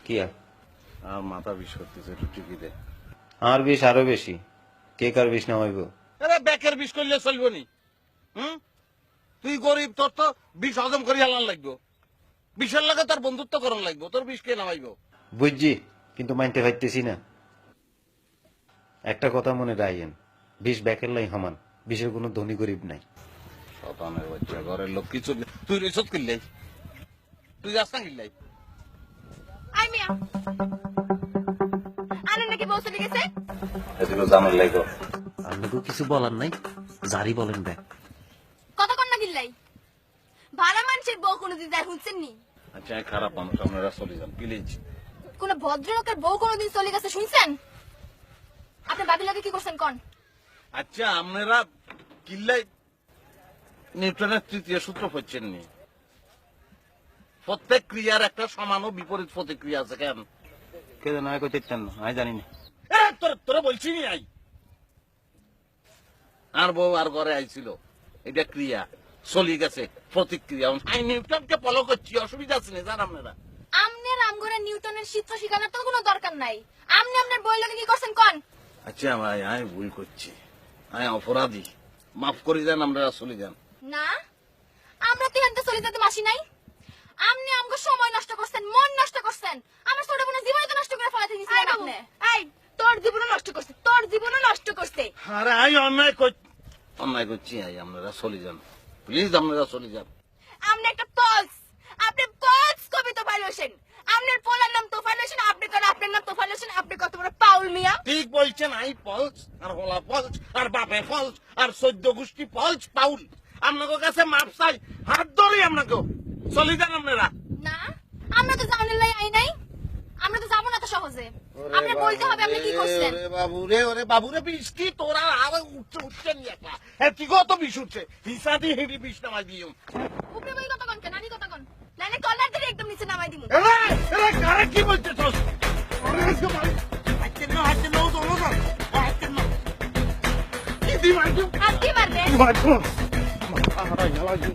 কি আর মাথা বিষ করতেছে, একটু টিকি দে। আর বিষ আরো বেশি, কে কার বিষ নামাইবো? আরে ব্যাকের বিষ করলে চলবো নি? তুই গরিব, তোর তো বিষ হজম করি আলান লাগবো। বিষের লাগে তোর বন্ধুত্ব করণ লাগবো, তোর বিষ কে নামাইবো? বুঝছি, কিন্তু মানতে পারতেছি না। একটা কথা মনে রাখেন, বিষ ব্যাকের লাই সমান, বিষের কোনো ধনী গরিব নাই। শতানের বাচ্চা, ঘরের লোক কিছু তুই রেসত কিনলাই, তুই যাস না কিনলাই। আই মিয়া আনে নাকি বউ চলে গেছে? এদিকে জামের লাগো। আপনাকেও কিছু বলার নাই, জারি বলেন ব্যাক। কত কন্যা কিল্লাই ভাড়া মানুষের বউ কোনোদিন যায় শুনছেন নি? আচ্ছা, আমি খারাপ মানুষ, আপনারা চলে যান প্লিজ। কোন ভদ্রলোকের বউ কোনোদিন চলে গেছে শুনছেন? আপনি বাবিলাকে কি করছেন কোন? আচ্ছা, আপনারা কিল্লাই নিউটনের তৃতীয় সূত্র পড়ছেন নি? প্রত্যেক ক্রিয়ার একটা সমান ও বিপরীত প্রতিক্রিয়া আছে। কেন কে জানো কইতে চান না, আমি জানি না। তোরা বলছি নি আই আর বউ আর ঘরে আইছিল, এটা ক্রিয়া চলি গেছে, প্রতিক্রিয়া। আমি নিউটনকে ফলো করছি, অসুবিধা আছে না জান আপনারা? আমনে রামগড়ে নিউটনের সূত্র শিখানোর তো কোনো দরকার নাই। আপনি আপনার বউয়ের লগে কি করছেন কোন? আচ্ছা ভাই, আমি ভুল করছি, আমি অপরাধী, মাফ করে দেন, আপনারা চলে যান। না, আমরা তো এখান থেকে চলে যেতে মাসি নাই। আপনি আমগো সময় নষ্ট করছেন, মন নষ্ট করছেন, আমার ছোট বোনের জীবন তো নষ্ট করে ফেলাতে দিয়েছেন আপনি। এই তোর জীবন নষ্ট করছে, তোর জীবন নষ্ট করছে। আরে আমি অন্যায় করছি, আই আপনারা চলে যান প্লিজ, আপনারা চলে যান। আপনি একটা পলস, আপনি পলস কবিতা ভালোবাসেন। আপনার পোলার নাম তোফান হোসেন, আপনি কেন আপনার নাম তোফান হোসেন? আপনি কত বড় পাউল মিয়া। ঠিক বলছেন, আই পলস আর হলা পলস আর বাপে পলস আর 14 গোষ্ঠী পলস পাউল। আপনাদের কাছে মাপ চাই, হাত ধরি আপনাকে, চলে যান আপনারা। না, আমরা তো জানার লাই আই নাই, আমরা তো যাবো না তো সহজে। আপনি বলতে হবে আপনি কি করছেন। ওরে বাবু রে, বিষ কি তোরা আবার উঠছে নি একটা? হ্যাঁ, কি কত বিষ উঠছে, হিসাদি হেঁটে বিষ নামাই দিও। উপরে বই কত কোন কেন, আমি কত কোন লাইনে কলার ধরে একদম নিচে নামাই দিমু। কারে কি বলছে তোর? হাইতে না দোনো না, হাইতে না কি দি মারছো? আর কি মারবে? মারছো আহারা ইয়ালা জি,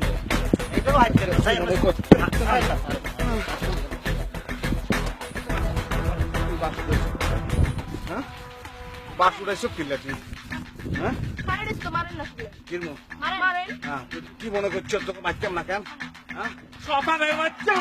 এটা হাইতে রে সাই রে কো। বাসুরা সব কিল্লাটি, হ্যাঁ মারেন তো মারেন না শুধু। কিরমু মারেন। কি মনে করছো তোকে বাচ্চাম না কেন? হ্যাঁ সকালে বাচ্চা